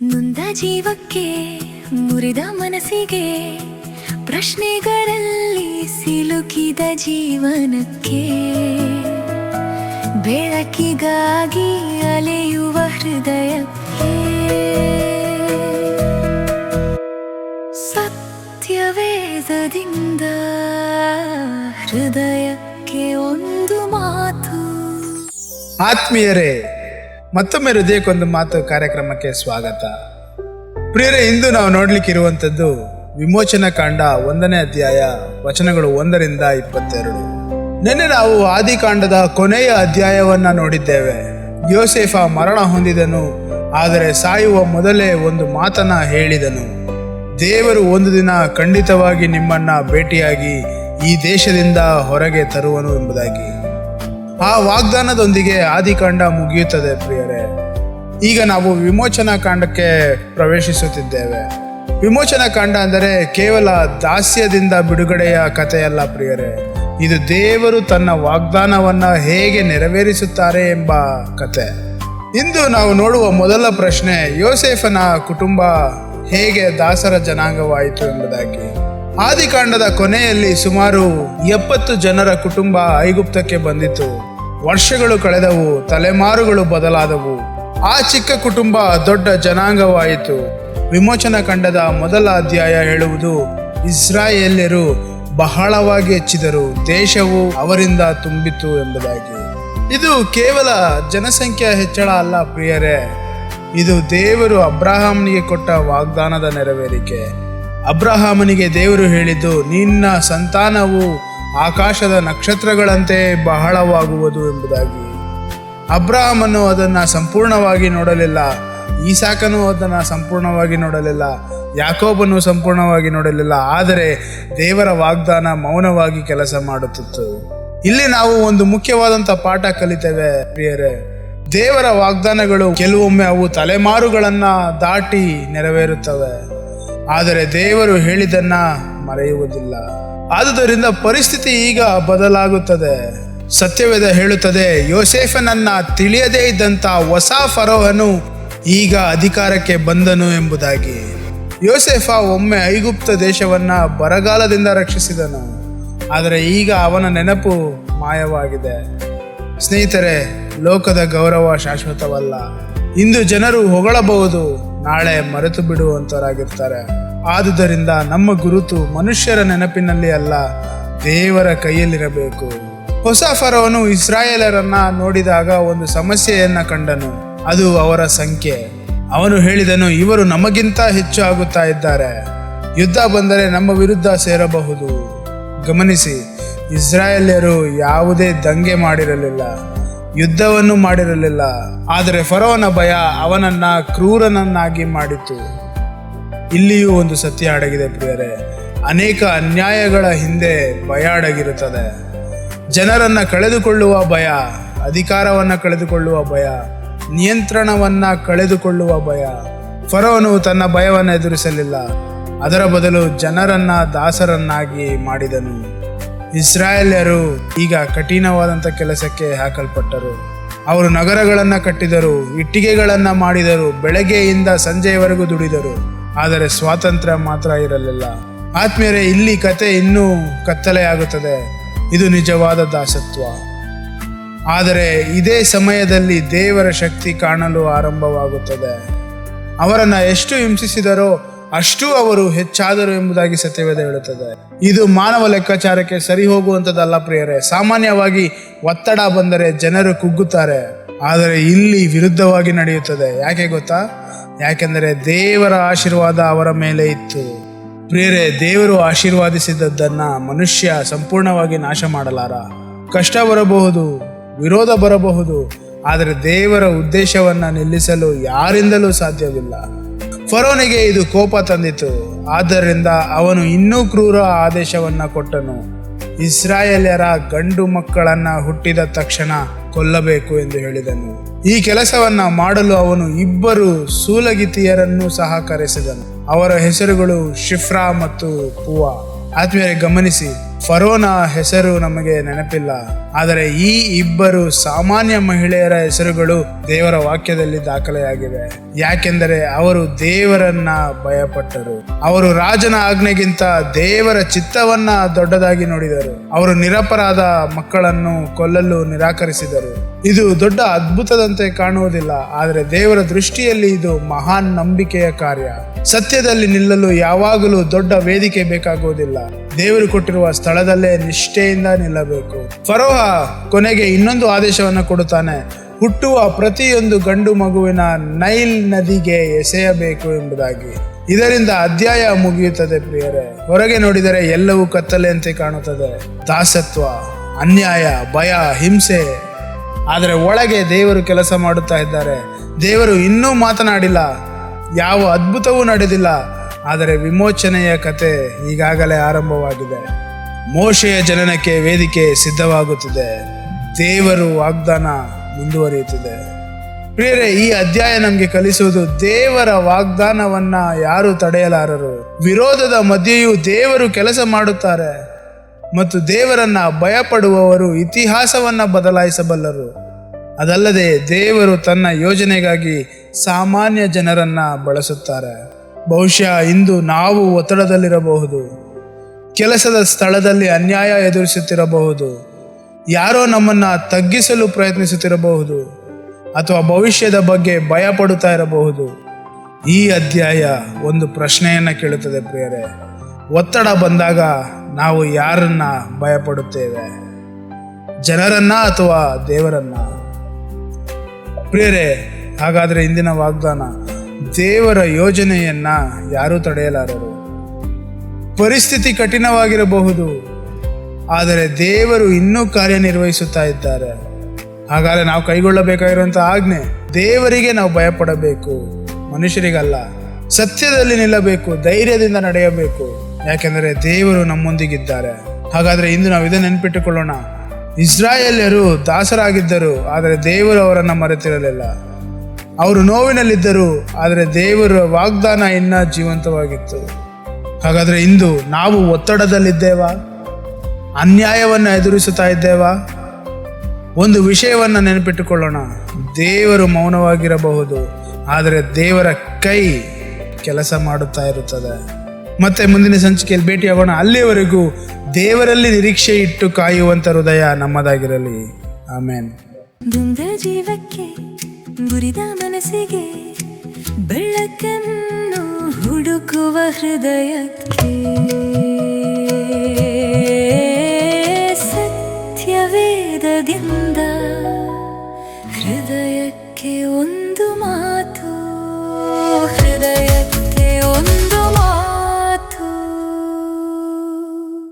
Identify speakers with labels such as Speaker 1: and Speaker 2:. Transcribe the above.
Speaker 1: ನೊಂದ ಜೀವಕ್ಕೆ ಮುರಿದ ಮನಸ್ಸಿಗೆ ಪ್ರಶ್ನೆಗಳಲ್ಲಿ ಸಿಲುಕಿದ ಜೀವನಕ್ಕೆ ಬೆಳಕಿಗಾಗಿ ಅಲೆಯುವ ಹೃದಯಕ್ಕೆ ಸತ್ಯವೇದದಿಂದ ಹೃದಯಕ್ಕೆ ಒಂದು ಮಾತು.
Speaker 2: ಆತ್ಮೀಯರೇ, ಮತ್ತೊಮ್ಮೆ ಹೃದಯಕ್ಕೊಂದು ಮಾತು ಕಾರ್ಯಕ್ರಮಕ್ಕೆ ಸ್ವಾಗತ. ಪ್ರಿಯರೇ, ಇಂದು ನಾವು ನೋಡ್ಲಿಕ್ಕಿರುವಂಥದ್ದು ವಿಮೋಚನಾ ಕಾಂಡ 1ನೇ ಅಧ್ಯಾಯ ವಚನಗಳು 1ರಿಂದ 22. ನಿನ್ನೆ ನಾವು ಆದಿಕಾಂಡದ ಕೊನೆಯ ಅಧ್ಯಾಯವನ್ನ ನೋಡಿದ್ದೇವೆ. ಯೋಸೇಫ ಮರಣ ಹೊಂದಿದನು, ಆದರೆ ಸಾಯುವ ಮೊದಲೇ ಒಂದು ಮಾತನ್ನ ಹೇಳಿದನು. ದೇವರು ಒಂದು ದಿನ ಖಂಡಿತವಾಗಿ ನಿಮ್ಮನ್ನ ಭೇಟಿಯಾಗಿ ಈ ದೇಶದಿಂದ ಹೊರಗೆ ತರುವನು ಎಂಬುದಾಗಿ. ಆ ವಾಗ್ದಾನದೊಂದಿಗೆ ಆದಿಕಾಂಡ ಮುಗಿಯುತ್ತದೆ. ಪ್ರಿಯರೇ, ಈಗ ನಾವು ವಿಮೋಚನಾ ಕಾಂಡಕ್ಕೆ ಪ್ರವೇಶಿಸುತ್ತಿದ್ದೇವೆ. ವಿಮೋಚನಾ ಕಾಂಡ ಅಂದರೆ ಕೇವಲ ದಾಸ್ಯದಿಂದ ಬಿಡುಗಡೆಯ ಕಥೆಯಲ್ಲ ಪ್ರಿಯರೇ, ಇದು ದೇವರು ತನ್ನ ವಾಗ್ದಾನವನ್ನ ಹೇಗೆ ನೆರವೇರಿಸುತ್ತಾರೆ ಎಂಬ ಕತೆ. ಇಂದು ನಾವು ನೋಡುವ ಮೊದಲ ಪ್ರಶ್ನೆ, ಯೋಸೇಫನ ಕುಟುಂಬ ಹೇಗೆ ದಾಸರ ಜನಾಂಗವಾಯಿತು ಎಂಬುದಾಗಿ. ಆದಿಕಾಂಡದ ಕೊನೆಯಲ್ಲಿ ಸುಮಾರು 70 ಜನರ ಕುಟುಂಬ ಐಗುಪ್ತಕ್ಕೆ ಬಂದಿತು. ವರ್ಷಗಳು ಕಳೆದವು, ತಲೆಮಾರುಗಳು ಬದಲಾದವು. ಆ ಚಿಕ್ಕ ಕುಟುಂಬ ದೊಡ್ಡ ಜನಾಂಗವಾಯಿತು. ವಿಮೋಚನಾ ಕಾಂಡದ ಮೊದಲ ಅಧ್ಯಾಯ ಹೇಳುವುದು, ಇಸ್ರಾಯೇಲ್ಯರು ಬಹಳವಾಗಿ ಹೆಚ್ಚಿದರು, ದೇಶವು ಅವರಿಂದ ತುಂಬಿತು ಎಂಬುದಾಗಿ. ಇದು ಕೇವಲ ಜನಸಂಖ್ಯಾ ಹೆಚ್ಚಳ ಅಲ್ಲ ಪ್ರಿಯರೇ, ಇದು ದೇವರು ಅಬ್ರಹಾಮನಿಗೆ ಕೊಟ್ಟ ವಾಗ್ದಾನದ ನೆರವೇರಿಕೆ. ಅಬ್ರಹಾಮನಿಗೆ ದೇವರು ಹೇಳಿದ್ದು, ನಿನ್ನ ಸಂತಾನವು ಆಕಾಶದ ನಕ್ಷತ್ರಗಳಂತೆ ಬಹಳವಾಗುವುದು ಎಂಬುದಾಗಿ. ಅಬ್ರಹಾಮನು ಅದನ್ನು ಸಂಪೂರ್ಣವಾಗಿ ನೋಡಲಿಲ್ಲ, ಈಸಾಕನು ಅದನ್ನು ಸಂಪೂರ್ಣವಾಗಿ ನೋಡಲಿಲ್ಲ, ಯಾಕೋಬನು ಸಂಪೂರ್ಣವಾಗಿ ನೋಡಲಿಲ್ಲ. ಆದರೆ ದೇವರ ವಾಗ್ದಾನ ಮೌನವಾಗಿ ಕೆಲಸ ಮಾಡುತ್ತಿತ್ತು. ಇಲ್ಲಿ ನಾವು ಒಂದು ಮುಖ್ಯವಾದಂಥ ಪಾಠ ಕಲಿತೇವೆ ಪ್ರಿಯರೇ. ದೇವರ ವಾಗ್ದಾನಗಳು ಕೆಲವೊಮ್ಮೆ ಅವು ತಲೆಮಾರುಗಳನ್ನ ದಾಟಿ ನೆರವೇರುತ್ತವೆ, ಆದರೆ ದೇವರು ಹೇಳಿದ್ದನ್ನ ಮರೆಯುವುದಿಲ್ಲ. ಆದುದರಿಂದ ಪರಿಸ್ಥಿತಿ ಈಗ ಬದಲಾಗುತ್ತದೆ. ಸತ್ಯವೇದ ಹೇಳುತ್ತದೆ, ಯೋಸೇಫನನ್ನ ತಿಳಿಯದೇ ಇದ್ದಂತ ಹೊಸ ಫರೋಹನು ಈಗ ಅಧಿಕಾರಕ್ಕೆ ಬಂದನು ಎಂಬುದಾಗಿ. ಯೋಸೇಫ ಒಮ್ಮೆ ಐಗುಪ್ತ ದೇಶವನ್ನ ಬರಗಾಲದಿಂದ ರಕ್ಷಿಸಿದನು, ಆದರೆ ಈಗ ಅವನ ನೆನಪು ಮಾಯವಾಗಿದೆ. ಸ್ನೇಹಿತರೆ, ಲೋಕದ ಗೌರವ ಶಾಶ್ವತವಲ್ಲ. ಇಂದು ಜನರು ಹೊಗಳಬಹುದು, ನಾಳೆ ಮರೆತು ಬಿಡುವಂತರಾಗಿರ್ತಾರೆ. ಆದುದರಿಂದ ನಮ್ಮ ಗುರುತು ಮನುಷ್ಯರ ನೆನಪಿನಲ್ಲಿ ಅಲ್ಲ, ದೇವರ ಕೈಯಲ್ಲಿರಬೇಕು. ಹೊಸ ಫರೋಹನು ಇಸ್ರಾಯೇಲರನ್ನ ನೋಡಿದಾಗ ಒಂದು ಸಮಸ್ಯೆಯನ್ನ ಕಂಡನು, ಅದು ಅವರ ಸಂಖ್ಯೆ. ಅವನು ಹೇಳಿದನು, ಇವರು ನಮಗಿಂತ ಹೆಚ್ಚು ಆಗುತ್ತಾ ಇದ್ದಾರೆ, ಯುದ್ಧ ಬಂದರೆ ನಮ್ಮ ವಿರುದ್ಧ ಸೇರಬಹುದು. ಗಮನಿಸಿ, ಇಸ್ರಾಯೇಲ್ಯರು ಯಾವುದೇ ದಂಗೆ ಮಾಡಿರಲಿಲ್ಲ, ಯುದ್ಧವನ್ನು ಮಾಡಿರಲಿಲ್ಲ, ಆದರೆ ಫರೋಹನ ಭಯ ಅವನನ್ನ ಕ್ರೂರನನ್ನಾಗಿ ಮಾಡಿತು. ಇಲ್ಲಿಯೂ ಒಂದು ಸತ್ಯ ಅಡಗಿದೆ ಪ್ರಿಯರೇ, ಅನೇಕ ಅನ್ಯಾಯಗಳ ಹಿಂದೆ ಭಯ ಅಡಗಿರುತ್ತದೆ. ಜನರನ್ನ ಕಳೆದುಕೊಳ್ಳುವ ಭಯ, ಅಧಿಕಾರವನ್ನ ಕಳೆದುಕೊಳ್ಳುವ ಭಯ, ನಿಯಂತ್ರಣವನ್ನ ಕಳೆದುಕೊಳ್ಳುವ ಭಯ. ಫರೋಹನು ತನ್ನ ಭಯವನ್ನು ಎದುರಿಸಲಿಲ್ಲ, ಅದರ ಬದಲು ಜನರನ್ನ ದಾಸರನ್ನಾಗಿ ಮಾಡಿದನು. ಇಸ್ರಾಯೇಲ್ಯರು ಈಗ ಕಠಿಣವಾದಂಥ ಕೆಲಸಕ್ಕೆ ಹಾಕಲ್ಪಟ್ಟರು. ಅವರು ನಗರಗಳನ್ನು ಕಟ್ಟಿದರು, ಇಟ್ಟಿಗೆಗಳನ್ನು ಮಾಡಿದರು, ಬೆಳಗ್ಗೆಯಿಂದ ಸಂಜೆಯವರೆಗೂ ದುಡಿದರು, ಆದರೆ ಸ್ವಾತಂತ್ರ್ಯ ಮಾತ್ರ ಇರಲಿಲ್ಲ. ಆತ್ಮೀಯರೇ, ಇಲ್ಲಿ ಕತೆ ಇನ್ನೂ ಕತ್ತಲೆಯಾಗುತ್ತದೆ. ಇದು ನಿಜವಾದ ದಾಸತ್ವ. ಆದರೆ ಇದೇ ಸಮಯದಲ್ಲಿ ದೇವರ ಶಕ್ತಿ ಕಾಣಲು ಆರಂಭವಾಗುತ್ತದೆ. ಅವರನ್ನು ಎಷ್ಟು ಹಿಂಸಿಸಿದರೋ ಅಷ್ಟೂ ಅವರು ಹೆಚ್ಚಾದರು ಎಂಬುದಾಗಿ ಸತ್ಯವೇದ ಹೇಳುತ್ತದೆ. ಇದು ಮಾನವ ಲೆಕ್ಕಾಚಾರಕ್ಕೆ ಸರಿ ಹೋಗುವಂಥದ್ದಲ್ಲ ಪ್ರಿಯರೇ. ಸಾಮಾನ್ಯವಾಗಿ ಒತ್ತಡ ಬಂದರೆ ಜನರು ಕುಗ್ಗುತ್ತಾರೆ, ಆದರೆ ಇಲ್ಲಿ ವಿರುದ್ಧವಾಗಿ ನಡೆಯುತ್ತದೆ. ಯಾಕೆ ಗೊತ್ತಾ? ಯಾಕೆಂದರೆ ದೇವರ ಆಶೀರ್ವಾದ ಅವರ ಮೇಲೆ ಇತ್ತು. ಪ್ರಿಯರೇ, ದೇವರು ಆಶೀರ್ವಾದಿಸಿದ್ದನ್ನ ಮನುಷ್ಯ ಸಂಪೂರ್ಣವಾಗಿ ನಾಶ ಮಾಡಲಾರ. ಕಷ್ಟ ಬರಬಹುದು, ವಿರೋಧ ಬರಬಹುದು, ಆದರೆ ದೇವರ ಉದ್ದೇಶವನ್ನ ನಿಲ್ಲಿಸಲು ಯಾರಿಂದಲೂ ಸಾಧ್ಯವಿಲ್ಲ. ಫರೋಹನಿಗೆ ಇದು ಕೋಪ ತಂದಿತು, ಆದ್ದರಿಂದ ಅವನು ಇನ್ನೂ ಕ್ರೂರ ಆದೇಶವನ್ನ ಕೊಟ್ಟನು. ಇಸ್ರಾಯೇಲ್ಯರ ಗಂಡು ಮಕ್ಕಳನ್ನ ಹುಟ್ಟಿದ ತಕ್ಷಣ ಕೊಲ್ಲಬೇಕು ಎಂದು ಹೇಳಿದನು. ಈ ಕೆಲಸವನ್ನ ಮಾಡಲು ಅವನು 2 ಸೂಲಗಿತ್ತಿಯರನ್ನು ಸಹ ಕರೆಸಿದನು. ಅವರ ಹೆಸರುಗಳು ಶಿಫ್ರಾ ಮತ್ತು ಪೂವಾ. ಆತ್ಮೀಯರೇ, ಗಮನಿಸಿ, ಫರೋನ ಹೆಸರು ನಮಗೆ ನೆನಪಿಲ್ಲ, ಆದರೆ ಈ ಇಬ್ಬರು ಸಾಮಾನ್ಯ ಮಹಿಳೆಯರ ಹೆಸರುಗಳು ದೇವರ ವಾಕ್ಯದಲ್ಲಿ ದಾಖಲೆಯಾಗಿವೆ. ಯಾಕೆಂದರೆ ಅವರು ದೇವರನ್ನ ಭಯಪಟ್ಟರು. ಅವರು ರಾಜನ ಆಜ್ಞೆಗಿಂತ ದೇವರ ಚಿತ್ತವನ್ನ ದೊಡ್ಡದಾಗಿ ನೋಡಿದರು. ಅವರು ನಿರಪರಾಧ ಮಕ್ಕಳನ್ನು ಕೊಲ್ಲಲು ನಿರಾಕರಿಸಿದರು. ಇದು ದೊಡ್ಡ ಅದ್ಭುತದಂತೆ ಕಾಣುವುದಿಲ್ಲ, ಆದರೆ ದೇವರ ದೃಷ್ಟಿಯಲ್ಲಿ ಇದು ಮಹಾನ್ ನಂಬಿಕೆಯ ಕಾರ್ಯ. ಸತ್ಯದಲ್ಲಿ ನಿಲ್ಲಲು ಯಾವಾಗಲೂ ದೊಡ್ಡ ವೇದಿಕೆ ಬೇಕಾಗುವುದಿಲ್ಲ. ದೇವರು ಕೊಟ್ಟಿರುವ ಸ್ಥಳದಲ್ಲೇ ನಿಷ್ಠೆಯಿಂದ ನಿಲ್ಲಬೇಕು. ಫರೋಹ ಕೊನೆಗೆ ಇನ್ನೊಂದು ಆದೇಶವನ್ನು ಕೊಡುತ್ತಾನೆ, ಹುಟ್ಟುವ ಪ್ರತಿಯೊಂದು ಗಂಡು ಮಗುವಿನ ನೈಲ್ ನದಿಗೆ ಎಸೆಯಬೇಕು ಎಂಬುದಾಗಿ. ಇದರಿಂದ ಅಧ್ಯಾಯ ಮುಗಿಯುತ್ತದೆ ಪ್ರಿಯರೇ. ಹೊರಗೆ ನೋಡಿದರೆ ಎಲ್ಲವೂ ಕತ್ತಲೆಯಂತೆ ಕಾಣುತ್ತದೆ, ದಾಸತ್ವ, ಅನ್ಯಾಯ, ಭಯ, ಹಿಂಸೆ. ಆದರೆ ಒಳಗೆ ದೇವರು ಕೆಲಸ ಮಾಡುತ್ತಾ ಇದ್ದಾರೆ. ದೇವರು ಇನ್ನೂ ಮಾತನಾಡಿಲ್ಲ, ಯಾವ ಅದ್ಭುತವೂ ನಡೆದಿಲ್ಲ, ಆದರೆ ವಿಮೋಚನೆಯ ಕತೆ ಈಗಾಗಲೇ ಆರಂಭವಾಗಿದೆ. ಮೋಶೆಯ ಜನನಕ್ಕೆ ವೇದಿಕೆ ಸಿದ್ಧವಾಗುತ್ತಿದೆ. ದೇವರು ವಾಗ್ದಾನ ಮುಂದುವರಿಯುತ್ತಿದೆ. ಪ್ರಿಯರೇ, ಈ ಅಧ್ಯಾಯ ನಮಗೆ ಕಲಿಸುವುದು ದೇವರ ವಾಗ್ದಾನವನ್ನ ಯಾರು ತಡೆಯಲಾರರು. ವಿರೋಧದ ಮಧ್ಯೆಯೂ ದೇವರು ಕೆಲಸ ಮಾಡುತ್ತಾರೆ ಮತ್ತು ದೇವರನ್ನ ಭಯಪಡುವವರು ಇತಿಹಾಸವನ್ನ ಬದಲಾಯಿಸಬಲ್ಲರು. ಅದಲ್ಲದೆ ದೇವರು ತನ್ನ ಯೋಜನೆಗಾಗಿ ಸಾಮಾನ್ಯ ಜನರನ್ನ ಬಳಸುತ್ತಾರೆ. ಬಹುಶಃ ಇಂದು ನಾವು ಒತ್ತಡದಲ್ಲಿರಬಹುದು, ಕೆಲಸದ ಸ್ಥಳದಲ್ಲಿ ಅನ್ಯಾಯ ಎದುರಿಸುತ್ತಿರಬಹುದು, ಯಾರೋ ನಮ್ಮನ್ನ ತಗ್ಗಿಸಲು ಪ್ರಯತ್ನಿಸುತ್ತಿರಬಹುದು, ಅಥವಾ ಭವಿಷ್ಯದ ಬಗ್ಗೆ ಭಯ ಪಡುತ್ತಾ ಇರಬಹುದು. ಈ ಅಧ್ಯಾಯ ಒಂದು ಪ್ರಶ್ನೆಯನ್ನ ಕೇಳುತ್ತದೆ ಪ್ರಿಯರೇ. ಒತ್ತಡ ಬಂದಾಗ ನಾವು ಯಾರನ್ನ ಭಯಪಡುತ್ತೇವೆ, ಜನರನ್ನ ಅಥವಾ ದೇವರನ್ನ? ಪ್ರಿಯರೇ, ಹಾಗಾದ್ರೆ ಇಂದಿನ ವಾಗ್ದಾನ, ದೇವರ ಯೋಜನೆಯನ್ನ ಯಾರೂ ತಡೆಯಲಾರರು. ಪರಿಸ್ಥಿತಿ ಕಠಿಣವಾಗಿರಬಹುದು, ಆದರೆ ದೇವರು ಇನ್ನೂ ಕಾರ್ಯನಿರ್ವಹಿಸುತ್ತಾ ಇದ್ದಾರೆ. ಹಾಗಾದ್ರೆ ನಾವು ಕೈಗೊಳ್ಳಬೇಕಾಗಿರುವಂತಹ ಆಜ್ಞೆ, ದೇವರಿಗೆ ನಾವು ಭಯಪಡಬೇಕು, ಮನುಷ್ಯರಿಗಲ್ಲ. ಸತ್ಯದಲ್ಲಿ ನಿಲ್ಲಬೇಕು, ಧೈರ್ಯದಿಂದ ನಡೆಯಬೇಕು, ಯಾಕೆಂದರೆ ದೇವರು ನಮ್ಮೊಂದಿಗಿದ್ದಾರೆ. ಹಾಗಾದ್ರೆ ಇಂದು ನಾವು ಇದನ್ನು ನೆನಪಿಟ್ಟುಕೊಳ್ಳೋಣ. ಇಸ್ರಾಯೇಲ್ಯರು ದಾಸರಾಗಿದ್ದರು, ಆದರೆ ದೇವರು ಅವರನ್ನು ಮರೆತಿರಲಿಲ್ಲ. ಅವರು ನೋವಿನಲ್ಲಿದ್ದರು, ಆದರೆ ದೇವರ ವಾಗ್ದಾನ ಇನ್ನ ಜೀವಂತವಾಗಿತ್ತು. ಹಾಗಾದ್ರೆ ಇಂದು ನಾವು ಒತ್ತಡದಲ್ಲಿದ್ದೇವಾ? ಅನ್ಯಾಯವನ್ನು ಎದುರಿಸುತ್ತಾ ಇದ್ದೇವಾ? ಒಂದು ವಿಷಯವನ್ನು ನೆನಪಿಟ್ಟುಕೊಳ್ಳೋಣ, ದೇವರು ಮೌನವಾಗಿರಬಹುದು, ಆದರೆ ದೇವರ ಕೈ ಕೆಲಸ ಮಾಡುತ್ತಾ ಇರುತ್ತದೆ. ಮತ್ತೆ ಮುಂದಿನ ಸಂಚಿಕೆಯಲ್ಲಿ ಭೇಟಿಯಾಗೋಣ. ಅಲ್ಲಿಯವರೆಗೂ ದೇವರಲ್ಲಿ ನಿರೀಕ್ಷೆ ಇಟ್ಟು ಕಾಯುವಂತ ಹೃದಯ ನಮ್ಮದಾಗಿರಲಿ. ಆಮೇನ್.
Speaker 1: ದುಂದ ಜೀವಕ್ಕೆ ಮುರಿದ ಮನಸ್ಸಿಗೆ ಬೆಳಕನ್ನು ಹುಡುಕುವ ಹೃದಯಕ್ಕೆ